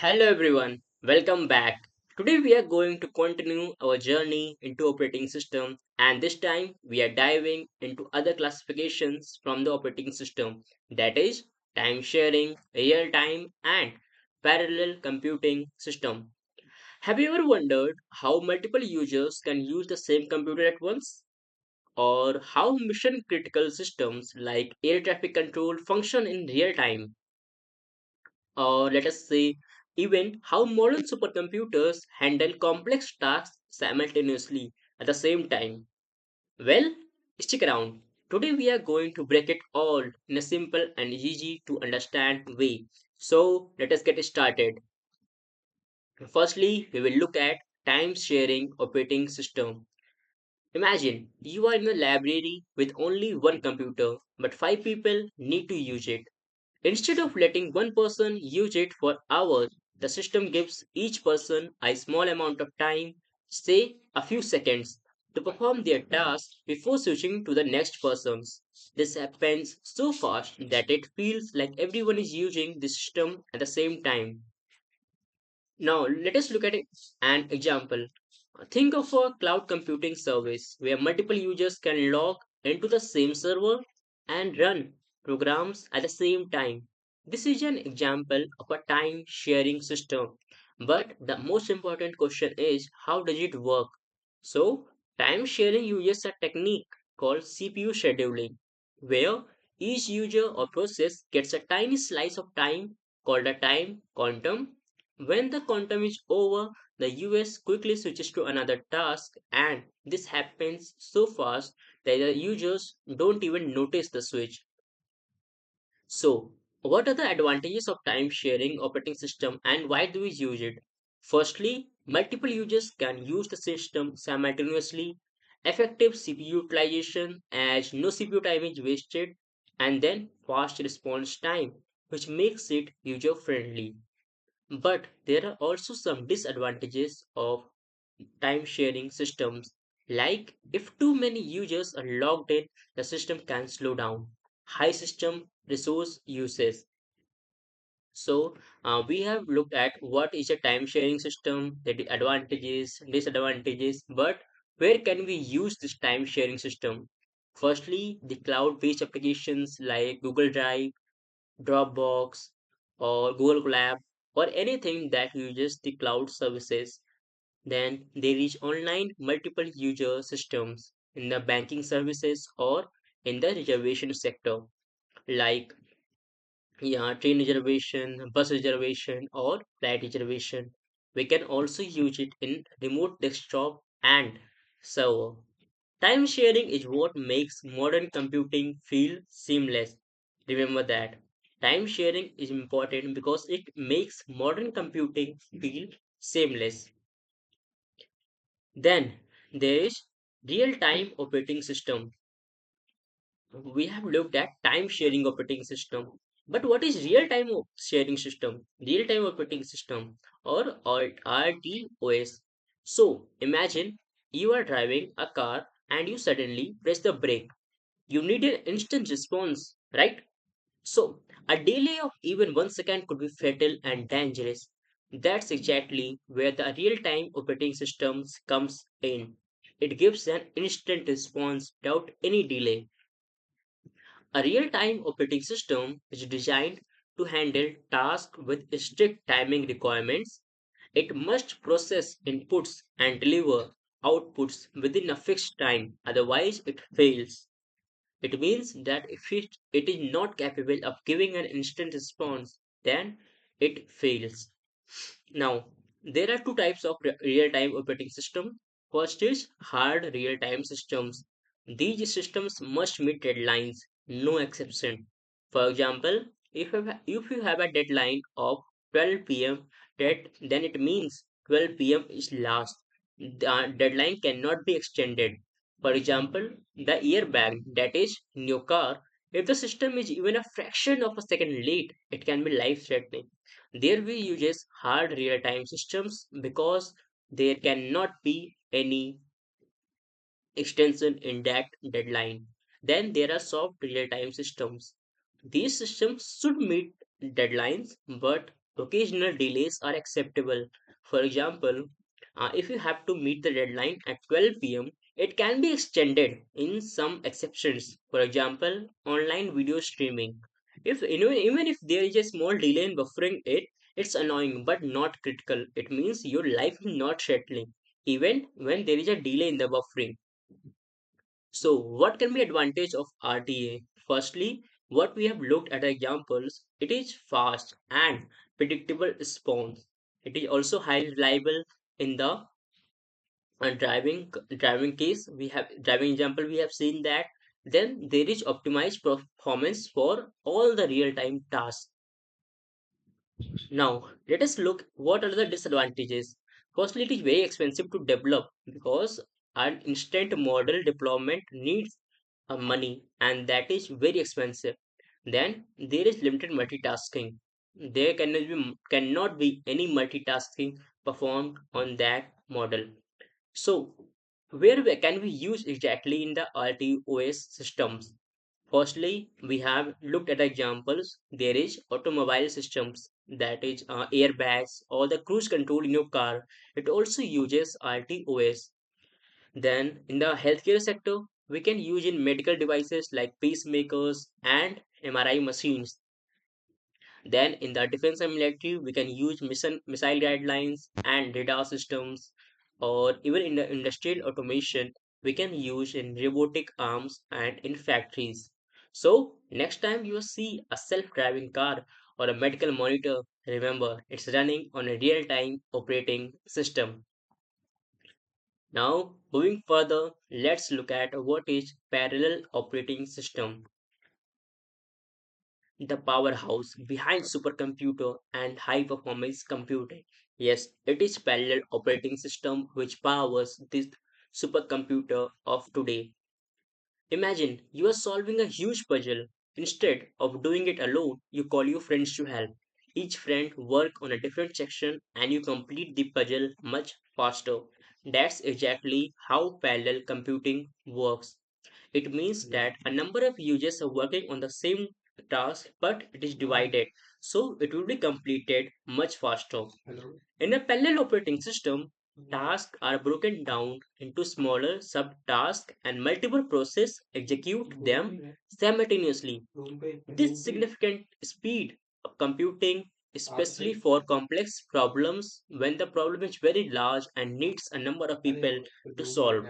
Hello everyone, welcome back. Today we are going to continue our journey into operating system and this time we are diving into other classifications from the operating system, that is time sharing, real time and parallel computing system. Have you ever wondered how multiple users can use the same computer at once? Or how mission critical systems like air traffic control function in real time? Or let us say even how modern supercomputers handle complex tasks simultaneously at the same time. Well, stick around. Today we are going to break it all in a simple and easy to understand way. So let us get started. Firstly, we will look at time sharing operating system. Imagine you are in a library with only one computer, but five people need to use it. Instead of letting one person use it for hours, the system gives each person a small amount of time, say a few seconds, to perform their task before switching to the next person's. This happens so fast that it feels like everyone is using the system at the same time. Now, let us look at an example. Think of a cloud computing service where multiple users can log into the same server and run programs at the same time. This is an example of a time sharing system. But the most important question is how does it work? So, time sharing uses a technique called CPU scheduling, where each user or process gets a tiny slice of time called a time quantum. When the quantum is over, the US quickly switches to another task, and this happens so fast that the users don't even notice the switch. So, what are the advantages of time sharing operating system and why do we use it? Firstly, multiple users can use the system simultaneously, effective CPU utilization as no CPU time is wasted, and then fast response time, which makes it user friendly. But there are also some disadvantages of time sharing systems. Like if too many users are logged in, the system can slow down. High system resource uses. So we have looked at what is a time sharing system, the advantages, disadvantages, but where can we use this time sharing system? Firstly, the cloud-based applications like Google Drive, Dropbox, or Google Colab, or anything that uses the cloud services. Then there is online multiple user systems in the banking services or in the reservation sector, like train reservation, bus reservation, or flight reservation. We can also use it in remote desktop and server. Time sharing is what makes modern computing feel seamless. Remember that. Time sharing is important because it makes modern computing feel seamless. Then there is real-time operating system. We have looked at time sharing operating system. But what is real-time sharing system? Real-time operating system or RTOS. So imagine you are driving a car and you suddenly press the brake. You need an instant response, right? So, a delay of even 1 second could be fatal and dangerous. That's exactly where the real time operating systems comes in. It gives an instant response without any delay. A real time operating system is designed to handle tasks with strict timing requirements. It must process inputs and deliver outputs within a fixed time, otherwise, it fails. It means that if it is not capable of giving an instant response, then it fails. Now, there are two types of real-time operating system. First is hard real-time systems. These systems must meet deadlines, no exception. For example, if you have a deadline of 12 p.m., then it means 12 p.m. is last. The deadline cannot be extended. For example, the airbag that is in your car, if the system is even a fraction of a second late, it can be life-threatening. There we uses hard real-time systems because there cannot be any extension in that deadline. Then there are soft real-time systems. These systems should meet deadlines but occasional delays are acceptable. For example, if you have to meet the deadline at 12 p.m., it can be extended in some exceptions. For example, online video streaming. If even if there is a small delay in buffering it, it's annoying but not critical. It means your life is not settling, even when there is a delay in the buffering. So, what can be advantage of RTA? Firstly, what we have looked at examples, it is fast and predictable response. It is also highly reliable in the driving case. We have driving example. We have seen that. Then there is optimized performance for all the real-time tasks. Now, let us look what are the disadvantages. Firstly, it is very expensive to develop because an instant model deployment needs money and that is very expensive. Then there is limited multitasking. There cannot be any multitasking performed on that model. So, can we use exactly in the RTOS systems? Firstly, we have looked at examples. There is automobile systems, that is airbags or the cruise control in your car. It also uses RTOS. Then in the healthcare sector, we can use in medical devices like pacemakers and MRI machines. Then in the defense and military, we can use missile guidelines and radar systems, or even in the industrial automation, we can use in robotic arms and in factories. So next time you see a self-driving car or a medical monitor, remember it's running on a real-time operating system. Now, moving further, let's look at what is parallel operating system, the powerhouse behind supercomputer and high performance computing. Yes, it is parallel operating system which powers this supercomputer of today. Imagine you are solving a huge puzzle. Instead of doing it alone, you call your friends to help. Each friend work on a different section and you complete the puzzle much faster. That's exactly how parallel computing works. It means that a number of users are working on the same task, but it is divided, so it will be completed much faster. In a parallel operating system, tasks are broken down into smaller subtasks and multiple processes execute them simultaneously. This significant speed of computing, especially for complex problems when the problem is very large and needs a number of people to solve.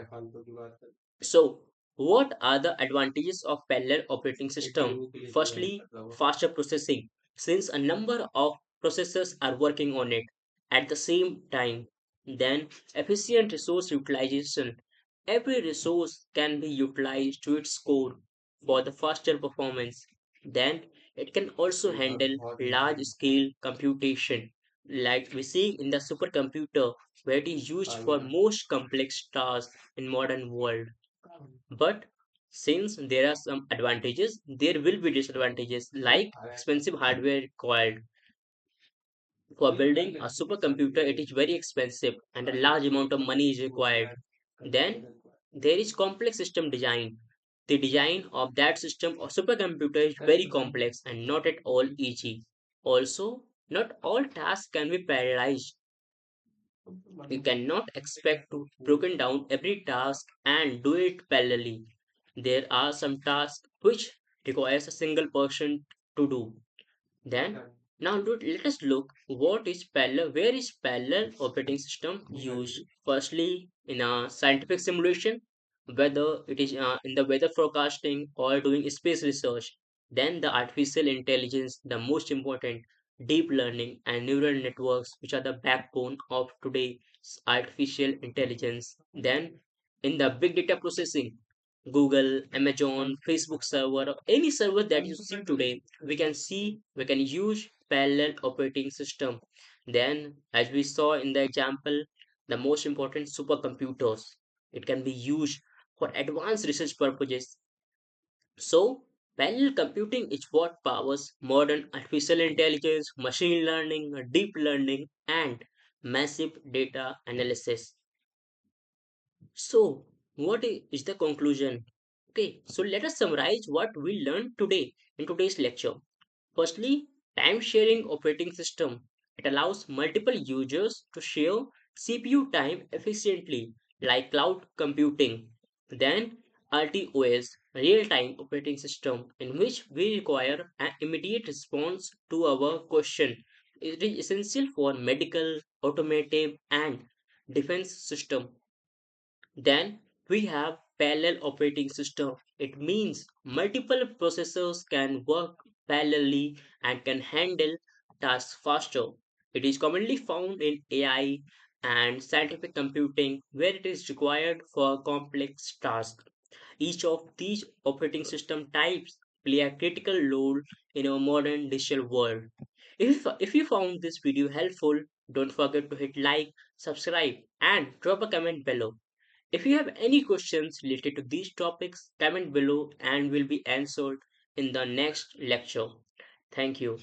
So, what are the advantages of parallel operating system? Firstly, faster processing, since a number of processors are working on it at the same time. Then, efficient resource utilization. Every resource can be utilized to its core for the faster performance. Then, it can also handle large scale computation, like we see in the supercomputer, where it is used for most complex tasks in modern world. But since there are some advantages, there will be disadvantages like expensive hardware required. For building a supercomputer, it is very expensive and a large amount of money is required. Then there is complex system design. The design of that system or supercomputer is very complex and not at all easy. Also, not all tasks can be parallelized. You cannot expect to broken down every task and do it parallelly. There are some tasks which requires a single person to do. Then now let us look what is parallel, where is parallel operating system used. Firstly, in a scientific simulation, whether it is in the weather forecasting or doing space research. Then the artificial intelligence, the most important, deep learning and neural networks, which are the backbone of today's artificial intelligence. Then in the big data processing, Google, Amazon, Facebook server, or any server that you see today, we can use parallel operating system. Then, as we saw in the example, the most important supercomputers. It can be used for advanced research purposes. So, parallel computing is what powers modern artificial intelligence, machine learning, deep learning, and massive data analysis. So, is the conclusion? Okay, so let us summarize what we learned today in today's lecture. Firstly, time sharing operating system. It allows multiple users to share CPU time efficiently, like cloud computing. Then RTOS, real-time operating system, in which we require an immediate response to our question. It is essential for medical, automotive, and defense system. Then we have parallel operating system. It means multiple processors can work parallelly and can handle tasks faster. It is commonly found in AI and scientific computing where it is required for complex tasks. Each of these operating system types play a critical role in our modern digital world. If you found this video helpful, don't forget to hit like, subscribe, and drop a comment below. If you have any questions related to these topics, comment below and will be answered in the next lecture. Thank you.